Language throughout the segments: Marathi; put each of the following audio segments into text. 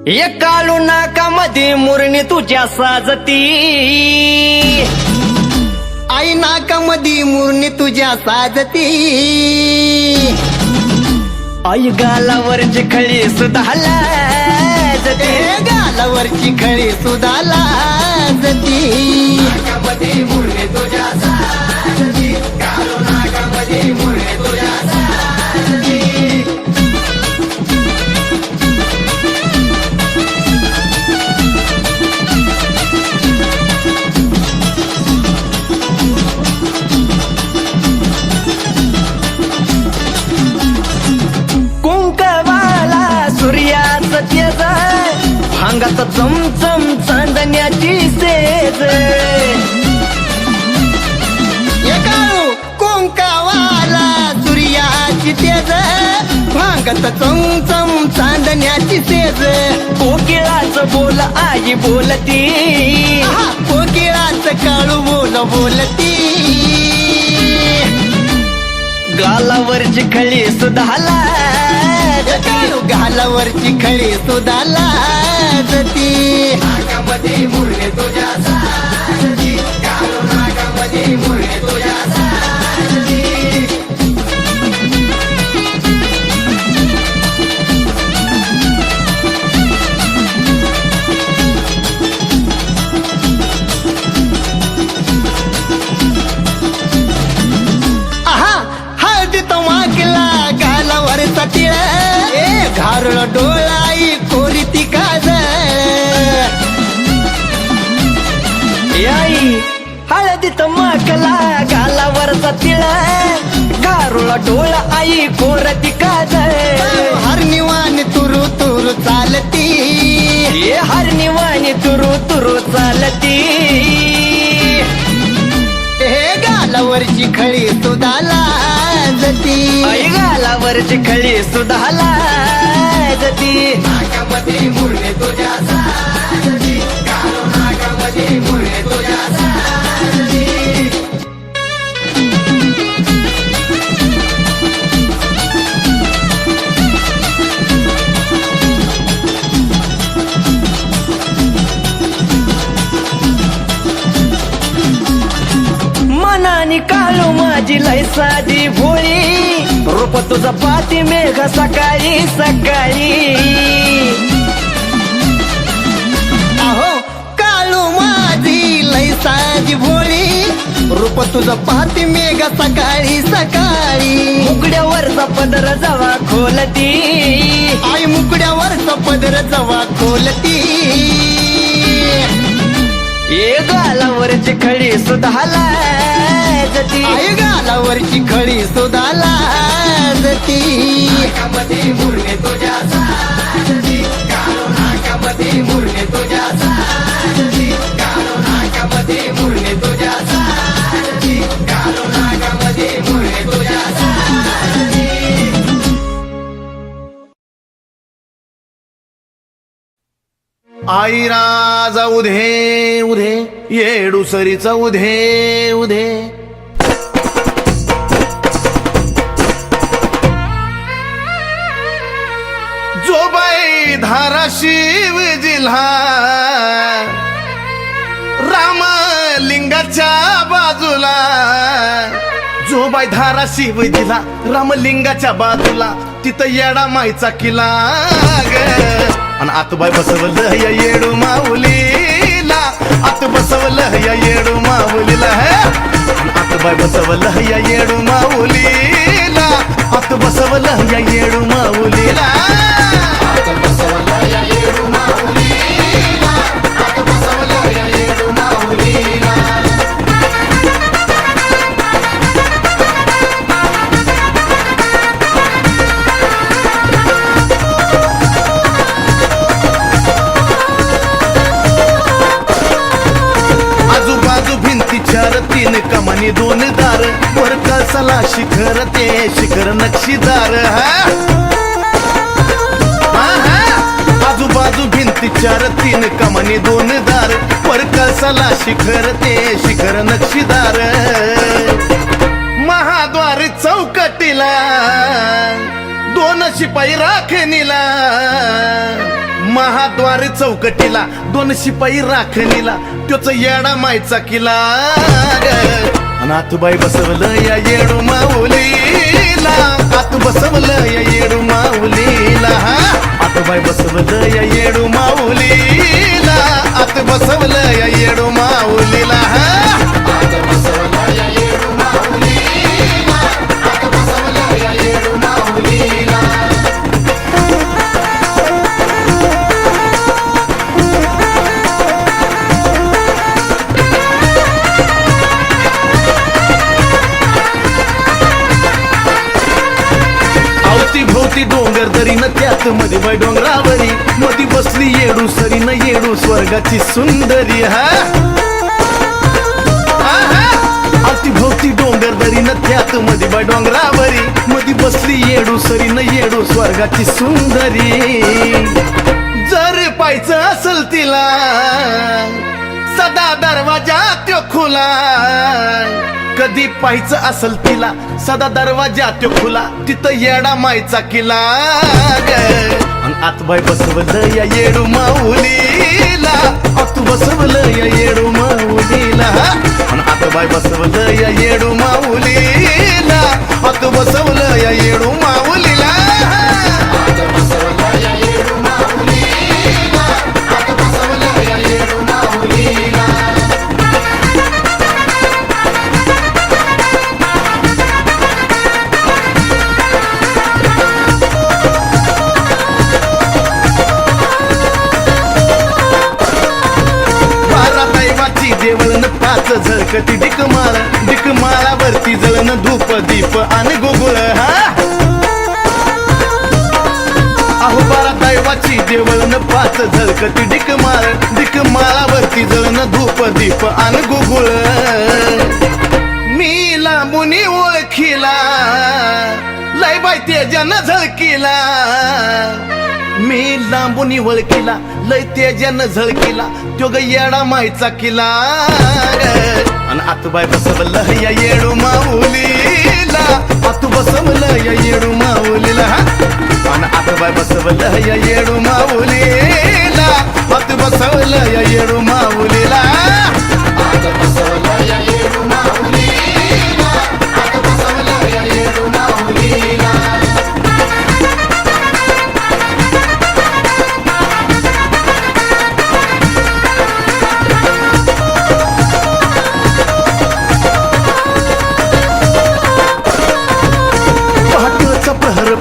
एक काळू नाकामध्ये मुरणी तुझ्या साजती, आई नाकामध्ये मुरणी तुझ्या साजती, आई गालावरची खळी सुद्धा लाजती, गालावरची खळी सुद्धा लाजती, नाकामध्ये मुरणी तुझ्या साजती, काळू नाकामध्ये मुरणी तुझ्या साजती. भांगात चमचम चांदण्याची सेज, एकाळू कोंकावाला सूर्याची तेज, भांगत चमचम चांदण्याची सेज, कोकिळाचं बोल आई बोलती, कोकिळाचं काळू बोल बोलती, गालावरची खळी सुद्धा लाजती, गालावरची खळी सुद्धा लाजती, नाकामध्ये मुरणी तुझ्या साजती, काळू नाकामध्ये मुरणी तुझ्या साजती. घारुळ डोळाई कोरी ती काज, आई हळदीत माकला गालावरचा तिळा, गारुळा डोळा आई कोरती काज, हरनिवानी तुरु तुरु चालती, हरनिवानी तुरु तुरु चालती, हे गालावरची खळी सुद्धा लाजती, आई गालावरची खळी सुद्धा लाजती, नाकामध्ये मुरणी तुझ्या साजती, काळू नाकामध्ये मुरणी तुझ्या साजती. मनानी काळू माझी लय साधी भोळी, रूप तुझा पाती मेघ सकाळी सकाळी, अहो काळू माझी लय साधी भोळी, रूप तुझं पाहती मेघ सकाळी सकाळी, मुकड्यावरचा पदर जवा खोलती, आई मुकड्यावरचा पदर जवा खोलती, ये गालावरची खळी सुद्धा लाजती, आई गालावरची खळी सुद्धा लाजती, नाकामध्ये मुरणी तुझ्या साजती, काळू नाकामध्ये मुरणी तुझ्या साजती, काळू नाकामध्ये मुरणी तुझ्या साजती, काळू नाकामध्ये मुरणी तुझ्या साजती. आई राजा उधे उधे, येडूसरीचा उधे उधे, जोबाई धाराशिव जिल्हा, रामलिंगाच्या बाजूला, जोबाई धाराशिव जिल्हा रामलिंगाच्या बाजूला, तिथं येडा माईचा किल्ला ग, आणि आतबाई बसवलं या येडू माऊलीला, आत बसवलं या येडू माऊलीला, आतबाई बसवलं या येडू माऊलीला, आत बसवलं या येडू माऊलीला, आत बसवलं या येडू माऊलीला, आत बसवलं या येडू माऊलीला. तीन कमानी दोन दार, वर कळसाला शिखर ते शिखर नक्षीदार, आजूबाजू भिंती चार तीन कमानी दोन दार, वर कळसाला शिखर ते शिखर नक्षीदार, महाद्वार चौकटीला दोन शिपाई राखणीला महाद्वार चौकटीला दोन शिपाई राखणीला त्योच येडा मायचा किला नाथबाई बसवलं या येडू माऊलीला आत बसवलं या येडू माऊलीला आतबाई बसवलं या येडू माऊलीला आत बसवलं या येडू माऊलीला आत बसवलं या येडू माऊलीला आत बसवलं या येडू माऊलीला भोवती डोंगर दरीन त्यात मध्ये बाय डोंगरावरी मधी बसली येडू सरीन येडू स्वर्गाची सुंदरी अवती भोवती डोंगर दरीन त्यात मध्ये बाय डोंगरावरी मधी बसली येडू सरीन येडू स्वर्गाची सुंदरी जर पाहायचं असल तिला सदा दरवाजा त्यो खुला कधी पाहायचं असल तिला सदा दरवाजा त्यो खुला तिथं येडा मायचा किला आतबाई बसवलं या येडू माऊलीला आतू बसवलं या येडू माऊलीला आतबाई बसवलं या येडू माऊलीला आतू बसवलं या येडू माऊलीला बसवलं या येडू माऊलीला आतू बसवलं या येडू माऊलीला देवळन पाच झळकती डिकमाळावरती जळन धूप दीप आणि गोगुळ अहो बारा दैवाची देवळन पाच झळकती डिकमाळावरती जळन धूप दीप आणि गोगुळ मी लांबुनी ओळखीला लय बाय तेजान झळकीला मी लांबुनी ओळखीला लय तेजान झळकीला त्यो ग येडा मायचा किला आणि आतबाई बसवलं या येडू माऊलीला आतू बसवलं या येडू माऊलीला आणि आतबाई बसवलं या येडू माऊलीला आतू बसवलं या येडू माऊलीला आत बसवलं या येडू माऊलीला आत बसवलं या येडू माऊलीला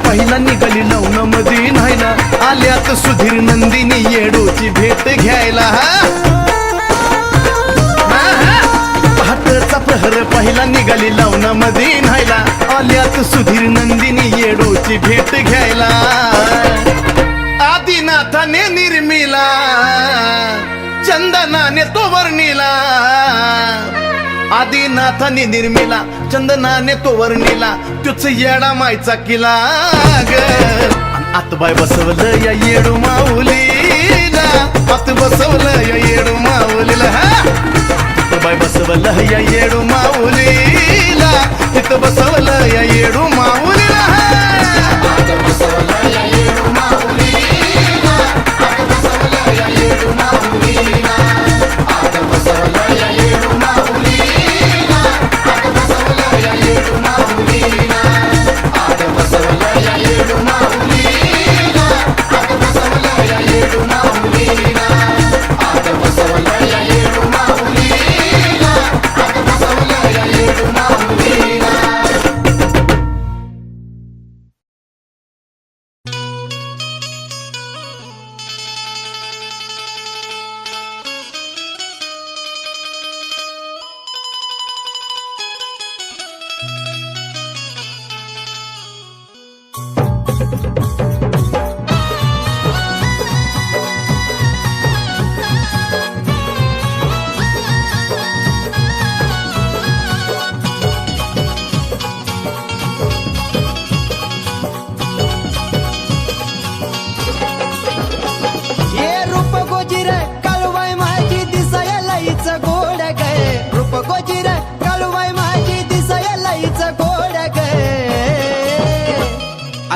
पहिला निघाली लवण मधी न्हायला आल्यात सुधीर नंदिनी येडूची भेट घ्यायला पहाटचा प्रहर पहिला निघाली लवण मधी न्हायला आल्यात सुधीर नंदिनी येडूची भेट घ्यायला आदिनाथाने निर्मिला चंदनाने तो वर्णिला आदिनाथाने निर्मिला चंदनाने तो वर्णिला त्योच येडा मायचा किला आतबाई बसवलं या येडू माऊलीला आत बसवलं या येडू माऊलीला आतबाई बसवलं या येडू माऊलीला तिथं बसवलं या येडू माऊलीला आत बसवलं या येडू माऊलीला आत बसवलं या येडू माऊलीला आत बसवलं या येडू माऊलीला आत बसवलं या येडू माऊलीला आत बसवलं या येडू माऊलीला आत बसवलं या येडू माऊलीला आत बसवलं या येडू माऊलीला आत बसवलं या येडू माऊलीला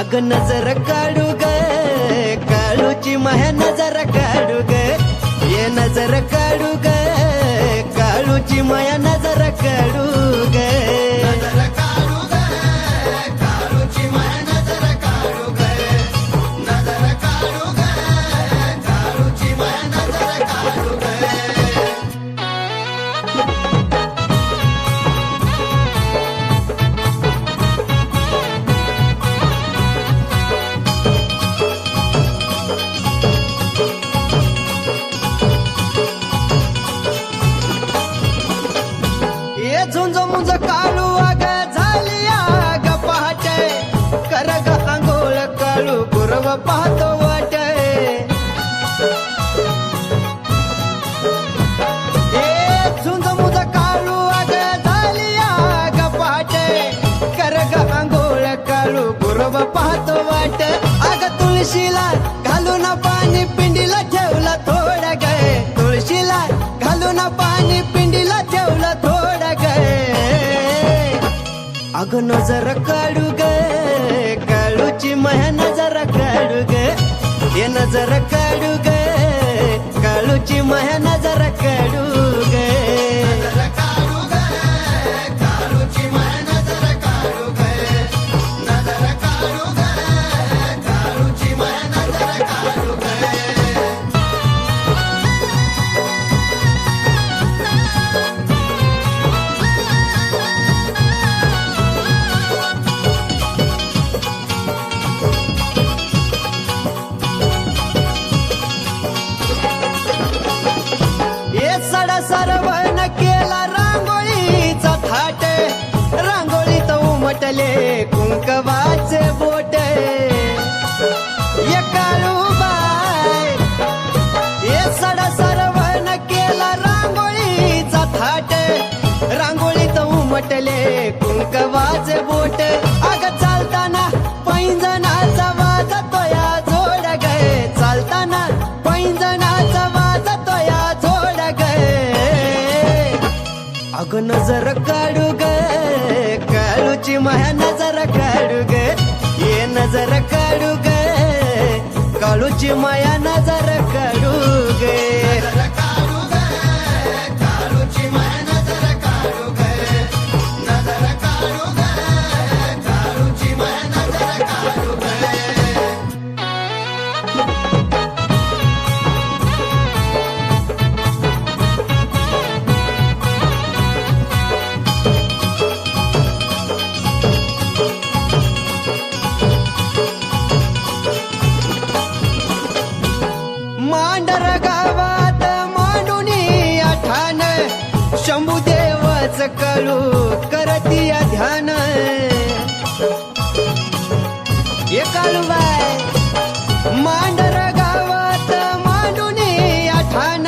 अग नजर काढू ग काळूची माया नजर काढू ग ये नजर काढू ग काळूची माया नजर काढू ग नजर काढू ग काळूची माया नजर काढू ग नजर काढू ग काळूची माया नजर काढू ग ये झुंज मुंज काळू अग झाली आग पहाटे कर ग आंघोळ काळू पूर्व पाहतो वाटे ये झुंज मुंज काळू अग झाली आग पहाटे कर ग आंघोळ काळू पूर्व पाहतो वाट अग तुळशीला घालून पाणी पिंडीला ठेवला थोडा गे तुळशीला घालून पाणी पिंडीला ठेवला थोडा गे अग नजर काढू ग काळूची माया नजर काढू ग ये नजर काढू ग काळूची माया नजर काढू ग नजर काढू ग काळूची माया नजर काढू ग नजर काढू ग काळूची माया नजर काढू ग ये सडा सरवण केला रांगोळीचा थाट रांगोळीत उमटले कुंकवाचे बोट ये काळूबाई ये सडा सरवण केला रांगोळीचा थाट रांगोळीत उमटले कुंकवाचे बोट अग चालताना पैंजणाचा वाजतो या जोड गे चालताना पैंजणाचा वाजतो या जोड गे अग नजर काढू ग काळूची माया नजर काढू ग ये नजर काढू ग काळूची माया नजर काढू ग नजर काढू ग काळूची माया नजर काढू ग नजर काढू ग काळूची माया नजर काढू ग मांडर गावात मांडुनी आठान शंभूदेवच कळू करतिया ध्यान ये काळूबाई मांडर गावात मांडुनी आठान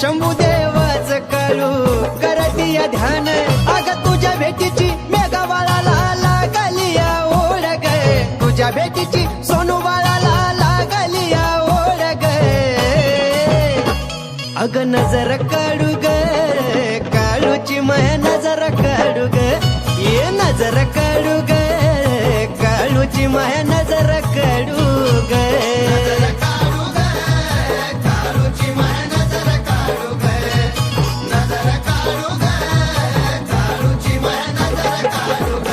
शंभूदेवच कळू करतिया ध्यान अग तुझ्या भेटीची मेघावाळाला लागली या ओढ गे तुझ्या भेटीची सोनू बाळाला लागली या ओढ गे अग नजर काढू ग काळूची माया नजर काढू ग ये नजर काढू ग काळूची माया नजर काढू ग नजर काढू ग काळूची माया नजर काढू ग नजर काढू ग काळूची माया नजर काढू ग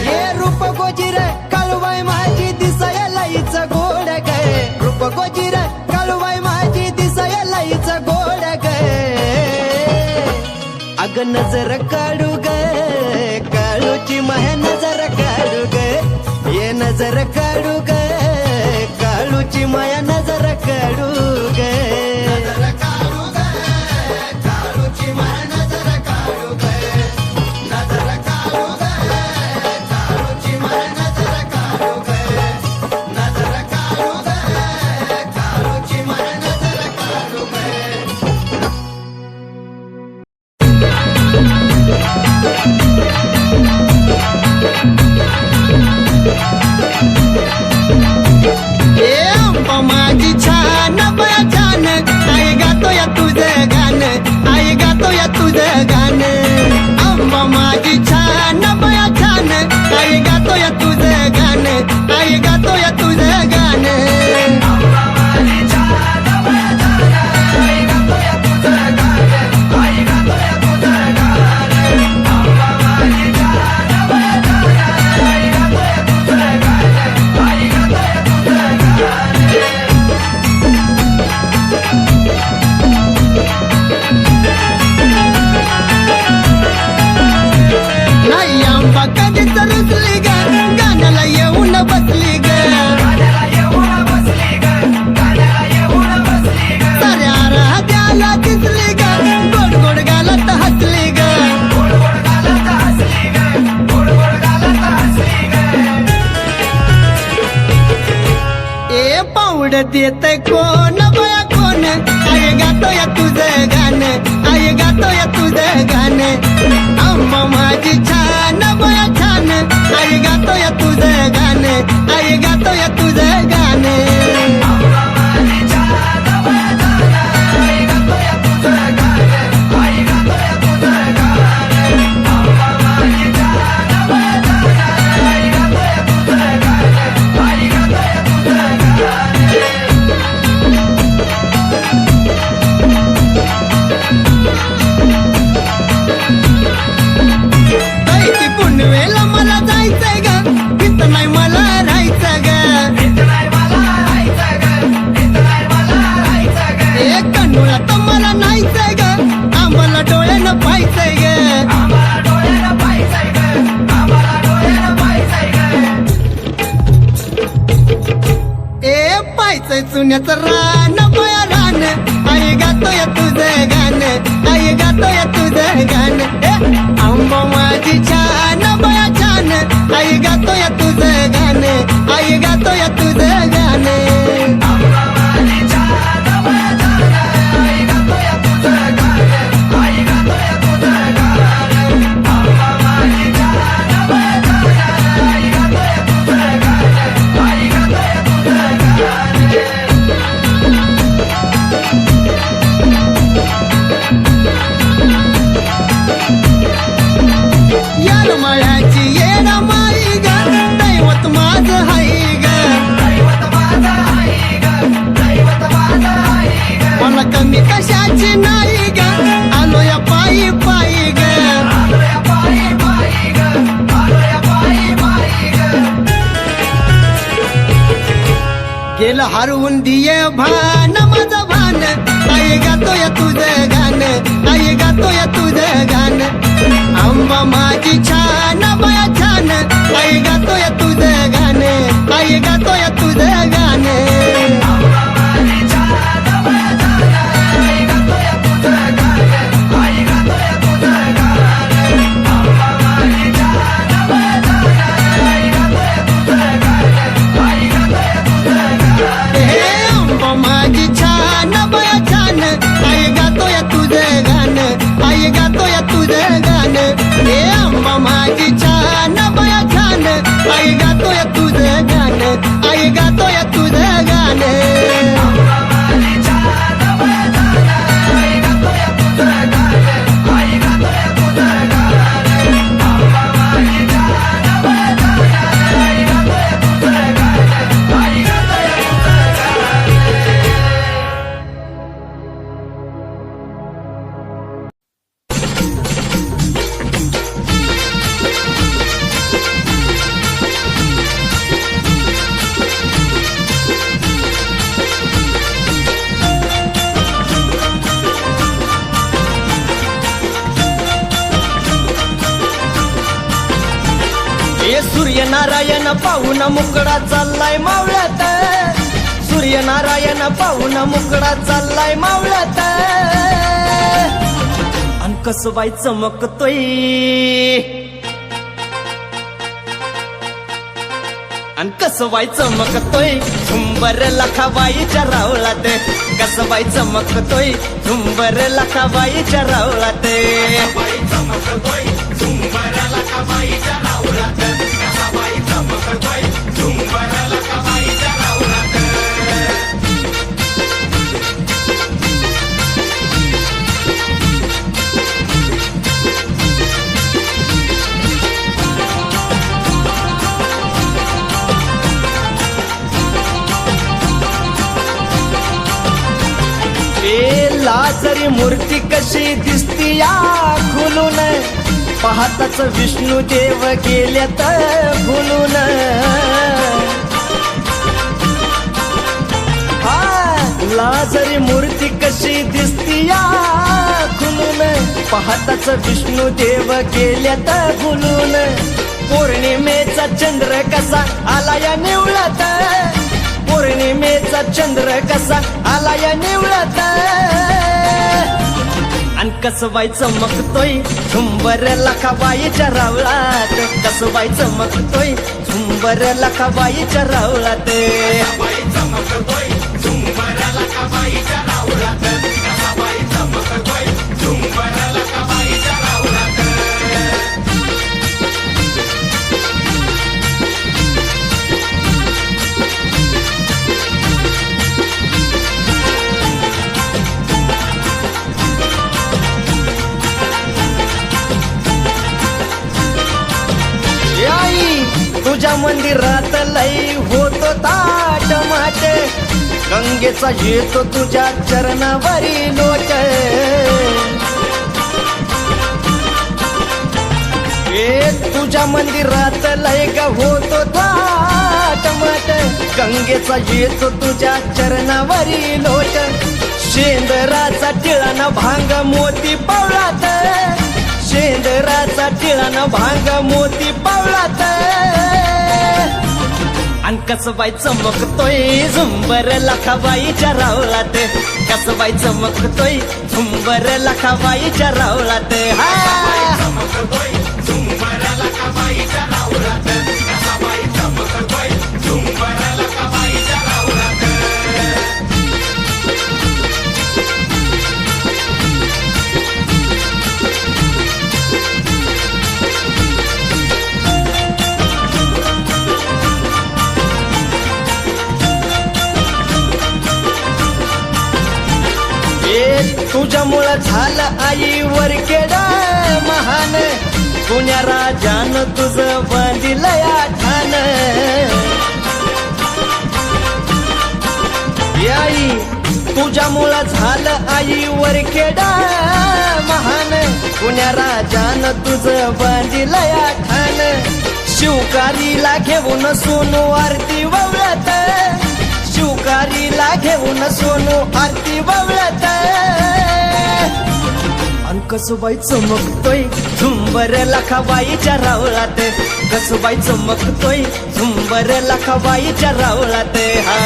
ये रूप गोजीर काळूबाई माझी दिसायला हिच गोड ग रूप गोजीर काळूबाई माझी दिसायला हिच गोड ग अग नजर काढू ग काळूची माया नजर काढू ग ये नजर काढू ग काळूची माया नजर काढू ग नजर काढू ग काळूची माया नजर काढू ग नजर काढू ग काळूची माया नजर काढू ग नजर काढू ग काळूची माया नजर काढू ग आवडत येत कोण बया कोण आई गातोय तुझं गाणं आई गातोय तुझं गाणं आंबा माझी छान बया छान आई गातोय तुझं गाणं आई गातोय तुझं गाणं ती पुनवेला मला जायचंय ग तिथं नाही मला राहायचं ग एक कन्नूला तर मला नाहीचंय ग आम्हाला डोळ्यानं पाहायचंय ग ए पाहायचंय चुन्याचं रान बया रान आई गातोय तुझं गाणं आई गातोय तुझं गाणं आंबा माझी छान बया छान आई गातोय तुझं गाणं आई गातोय तुझं गाणं यार मायाची येणा माई ग दैवत माझं हाय ग मला कमी कशाची नाही ग आलो या पायी पायी ग गेलं हरवून दिये भान माझं भान आई गातोय तुझं गाणं आई गातोय तुझं गाणं आंबा माझी छान बया छान आई गातोय तुझं गाणं आई गातोय तुझं गाणं आंबा माझी छान बया छान आई गातोय तुझं गाणं आई गातोय तुझं गाणं हे आंबा माझी छान बया छान आई गातोय तुझं गाणं आई गातोय तुझं गाणं सूर्यनारायण पाहून मुकडा चाललाय मावळ्यात सूर्यनारायण पाहून मुकडा चाललाय मावळ्यात अन कसबाई चमकतोय अन कसबाई चमकतोय झुंबर लखाबाईच्या रावळात कसबाई चमकतोय झुंबर लखाबाईच्या रावळात चमकतोय झुंबर लखाबाईच्या रावळात कसबाई चमकतोय झुंबर लखाबाईच्या रावळात लाजरी मूर्ती कशी दिसती या खुलून पाहताच विष्णू देव गेल्यात भुलून लाजरी मूर्ती कशी दिसती या खुलून पाहताच विष्णू देव गेल्यात भुलून पौर्णिमेचा चंद्र कसा आला या निवळत पौर्णिमेचा चंद्र कसा आला या निवळत अन कसबाई चमकतोय झुंबर लखाबाईच्या रावळात कसबाई चमकतोय झुंबर लखाबाईच्या रावळात चमकतोय लकाबाईच्या राऊळात कसा बाई चमकतोय झुंबर लकाबाईच्या राऊळात ए आई तुझ्या मंदिरात लई होतो ताट माट गंगेचा येतो तुझ्या चरणावरी लोट ए तुझ्या मंदिरात लय ग होतो थाट माट गंगेचा येतो तुझ्या चरणावरी लोट शेंदराचा टिळाना भांग मोती पावलात शेंदराचा टिळाना भांग मोती पावलात अन कसबाई चमकतोय झुंबर लखाबाईच्या रावळात कसबाई चमकतोय झुंबर लखाबाईच्या रावळात हा चमकतोय झुंबर लकाबाईच्या राऊळात कसा बाई चमकतोय झुंबर लकाबाईच्या राऊळात तुझ्यामुळं झालं आईवर केड महान पुण्या राजान तुझं बांधिलंय ठाण आई तुझ्यामुळं झालं आईवर केड महान पुण्या राजान तुझं बांधिलंय ठाण शिवकारीला घेऊन सोनू आरती ववळत शिवकारीला घेऊन सोनू आरती ववळत अन कसबाई चमकतोय झुंबर लखाबाईच्या रावळात कसबाई चमकतोय झुंबर लखाबाईच्या रावळात हा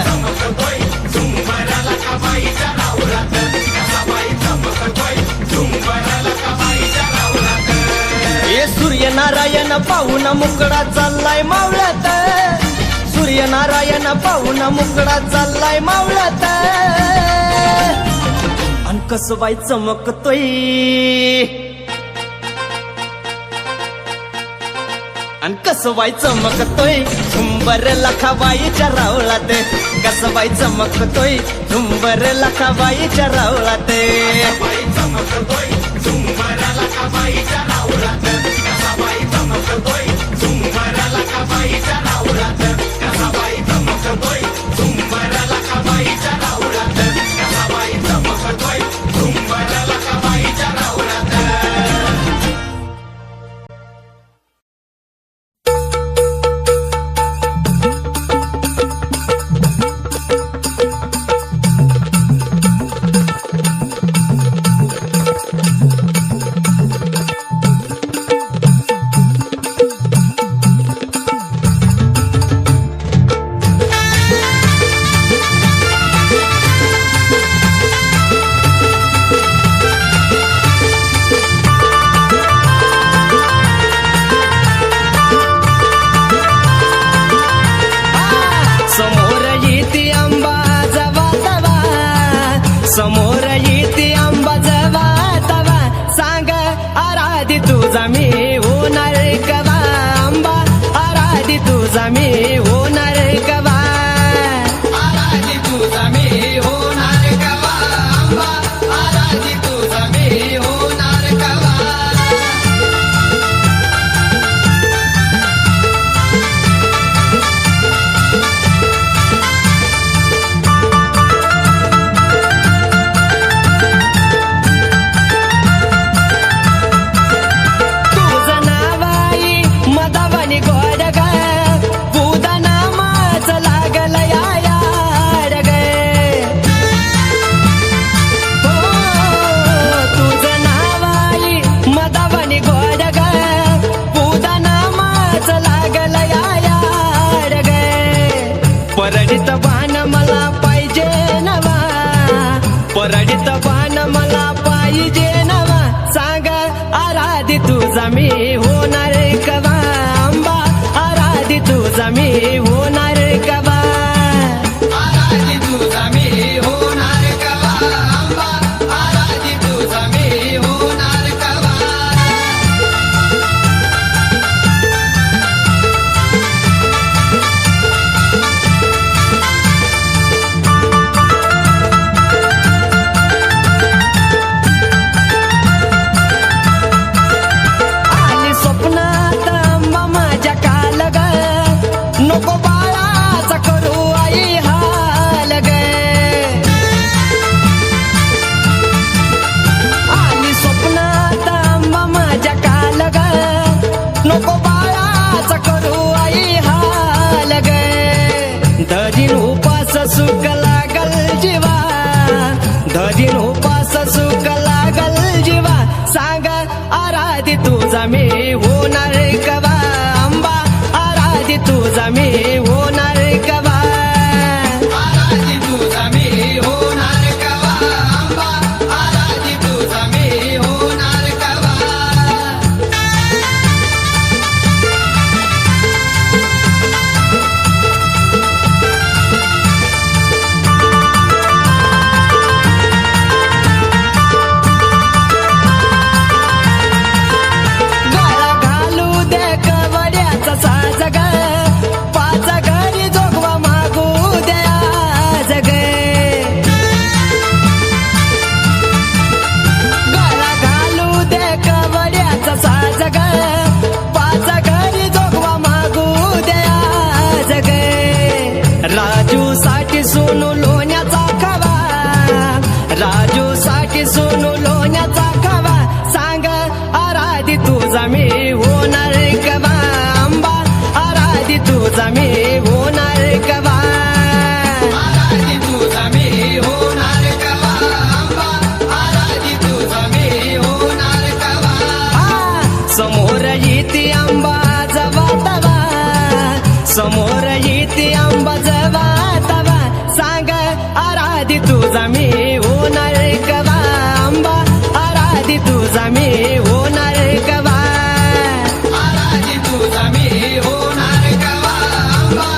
चमकतोय झुंबर लकाबाईच्या राऊळात कसा बाई चमकतोय झुंबर लकाबाईच्या राऊळात हे सूर्यनारायण पाहून मुकडा चाललाय मावळात सूर्यनारायण पाहून मुकडा चाललाय मावळात अन कसबाई चमकतोय अन कसबाई चमकतोय झुंबर लखाबाईच्या रावळात कसबाई चमकतोय झुंबर लखाबाईच्या रावळात बाई चमकतोय झुंबर लकाबाईच्या राऊळात कसा बाई चमकतोय झुंबर लकाबाईच्या राऊळात कसा बाई चमकतोय झुंबर लकाबाईच्या राऊळात कसा बाई चमकतोय झुंबर लकाबाईच्या राऊळात समोर येते आंबा जवा तवा समोर येते आंबा जवा तवा सांग आराधी तुझा मी होणार कवा आंबा आराधी तुझा मी होणार कवा आराधी तुझा मी होणार कवा आंबा आराधी तुझा मी होणार कवा तुझं नावाई मदावानी गोड ग पुदा नामाच लागल याड ग हो तुझं नावाई मदावानी गोड ग पुदा नामाच लागल याड ग परडित बाण मला पाहिजे नवा परडित बाण मला पाहिजे नवा सांग आराधी तुझा मी होणार कवा आंबा आराधी तुझा मी होणार कवा आराधी तुझा मी हो तुझा मी होणार कवा आंबा आराधी तुझा मी होणार कवा आराधी तुझा मी होणार कवा आंबा आराधी तुझा मी होणार कवा गळा घालू दे कवड्याचा साज ग पाच घरी जोगवा मागू द्या जग गळा घालू दे कवड्याचा साज ग पाच घरी जोगवा मागू द्या जग राजू साठी सोनू लोण्याचा खवा राजू साठी सोनू लोण्याचा खवा सांग आराधी तुझा मी होणार कवा आंबा आराधी तुझा मी होणार कवा आराधी तुझा मी होणार कवा आंबा आराधी तुझा मी होणार कवा समोर येते आंबा जवा तवा समोर येते आंबा जवा तवा सांग आराधी तुझा मी होणार कवा आंबा आराधी तुझा मी होणार कवा आराधी तुझा मी होणार कवा आंबा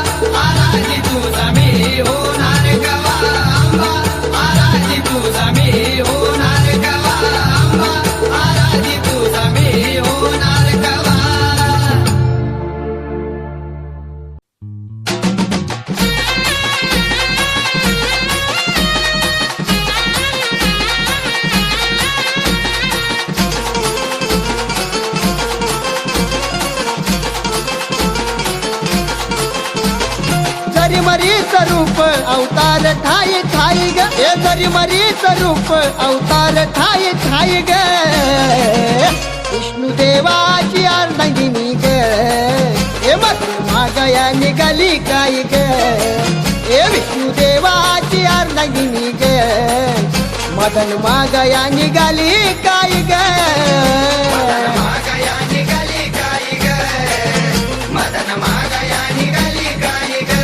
आराधी तुझा मी होणार कवा आंबा आराधी तुझा मी होणार कवा आंबा आराधी तुझा मी होणार कवा जरी मरीच रूप अवतार ठाई ठाई ग हे जरी मरीच रूप अवतार ठाई ठाई ग विष्णू देवाची अर्धांगिनी ग हे मग मागया निघाली काय ग हे विष्णू देवाची अर्धांगिनी ग मदन मागया निघाली काय ग मागया निघाली काय ग मदन मागया निघाली काय ग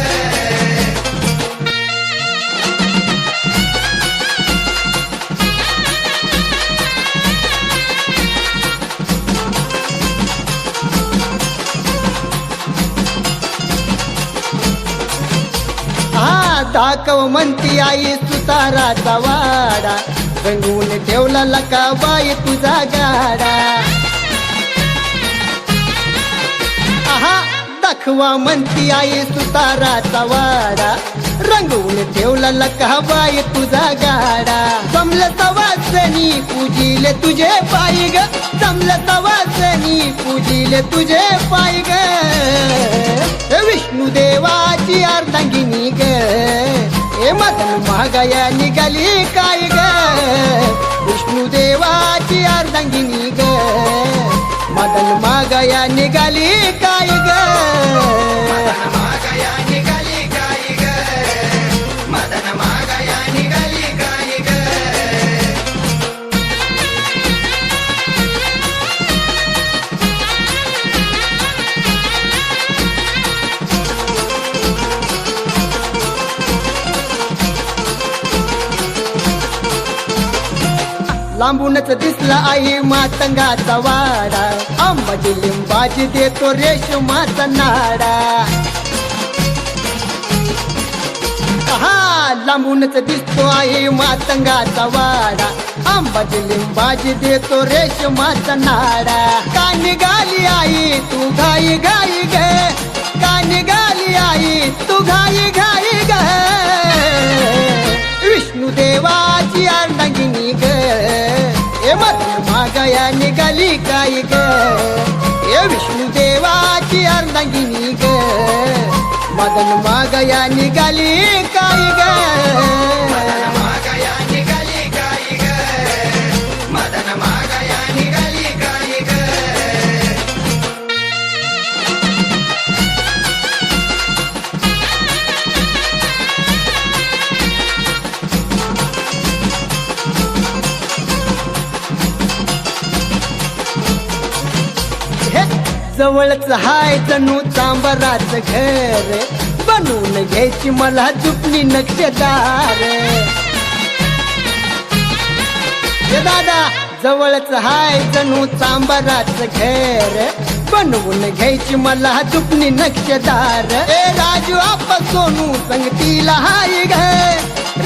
दाखव म्हणती आई सुताराचा वाडा रंगवून ठेवला लका बाई तुझा गाडा आहा दाखवा म्हणती आई सुताराचा वाडा रंगवून ठेवला लका बाई तुझा गाडा जमलं तवासनी पूजिले तुझे पायी ग जमलं तवासनी पूजिले तुझे पायी ग विष्णू देवाची अर्धांगिनी ग हे मदन मागया निघाली काय ग विष्णू देवाची अर्धांगिनी ग मदन मागया निघाली काय ग मागया निघाली काय ग मदन मागया निघाली काय ग लांबूनच दिसला आई मातंगाचा वाडा आंबाजी लिंबाजी देतो रेशमाचा नाडा हा लांबूनच दिसतो आई मातंगाचा वाडा आंबाजी लिंबाजी देतो रेशमाचा नाडा का निघाली आई तू घाई घाई ग का निघाली आई तू घाई घाई ग विष्णू देवाची अर्धांगिनी ग हे मदन मागया निघाली काय ग हे विष्णू देवाची अर्धांगिनी ग मदन मागया निघाली काय ग मागया निघाली काय ग मदन मागया निघाली काय ग जवळच हाय जणू चांबराच घर, बनवून घ्यायची मला झुपली नक्षदार. ये दादा जवळच हाय जणू चांबराच घर, बनवून घ्यायची मला झुपली नक्षदार. ए राजू आप सोनू संगतीला हाय ग,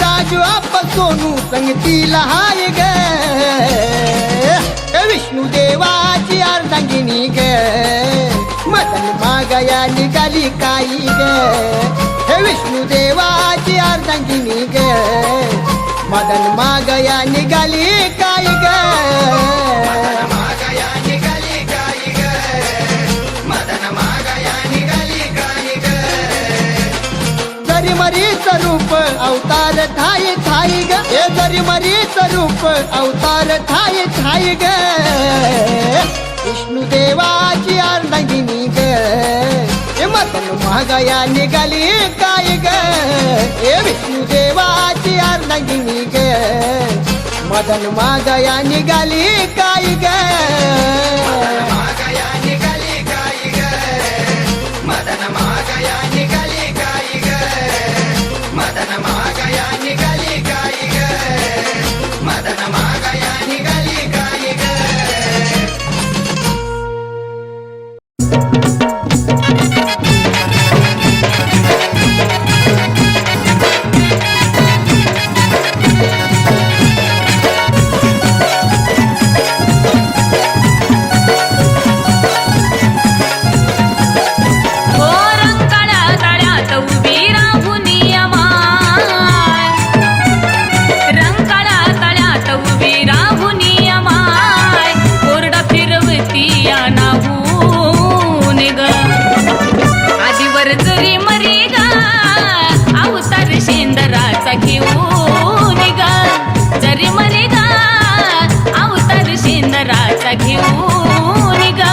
राजू आप सोनू संगतीला हाय ग. विष्णू देवाची अर्धांगिनी ग, मदन मागया निघाली काही ग. हे विष्णू देवाची अर्धांगिनी ग, मदन मागया निघाली काय ग. मागया निघाली गाई ग, मदन मागया निघाली गाई ग. जरी मरीच रूप अवतार थाय थाय ग, हे जरी मरीच रूप अवतार थाय थाय ग. विष्णू देवाची अर्धांगिनी ग, हे मदन मागया निघाली काय ग. हे विष्णू देवाची अर्धांगिनी ग, मदन मागया निघाली काय ग. मागया निघाली गाई ग, मदन मागया निघाली गाई ग, मदन मागया निघाली गाई ग, मदन मागया निघाली गाई ग. वर जरी मरी गा अवतार शेंदराचा घेऊन ग, जरी मरी गा अवतार शेंदराचा घेऊन ग.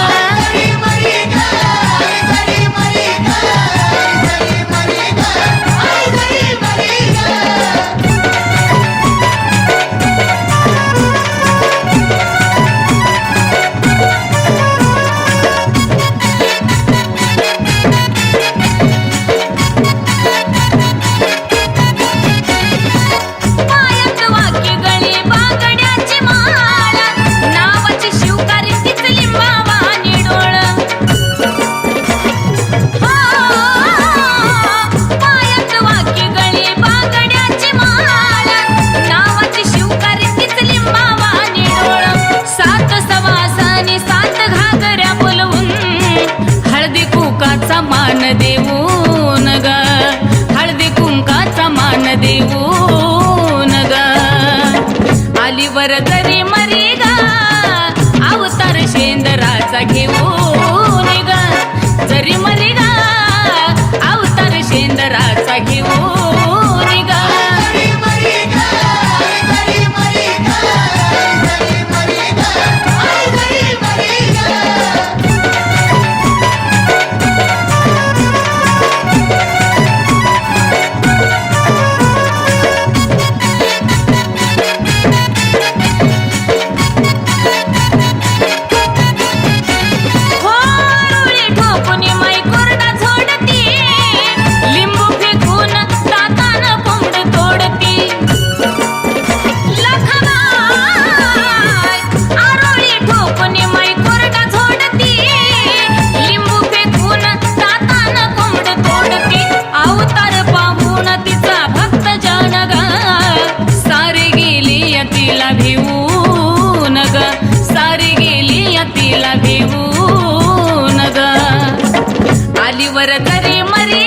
वर तरी मरी